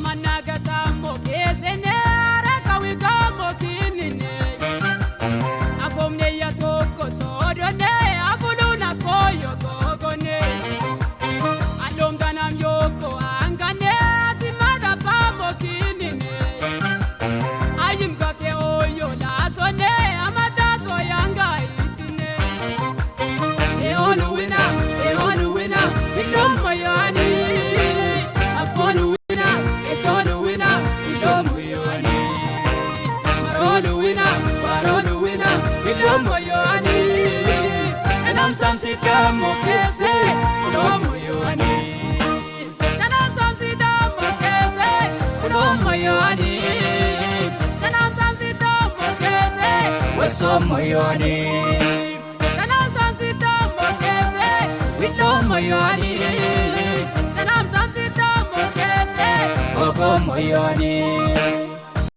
managata mo kesene arakawiga mo kinine afomne ya toko sodone afuluna koyo gogone alongana myoko angane simada pa mo kinine ayim gafe oyo la sone amata to yanga itine eoluwina bilomo yani apoluwina etoluwina bilomo yani maroluwina bilomo yani enam samsita mo kese bilomo yani enam samsita mo kese bilomo yani enam samsita mo kese wasomo yani enam samsita mo kese bilomo yani enam samsita mo kese ogomo yani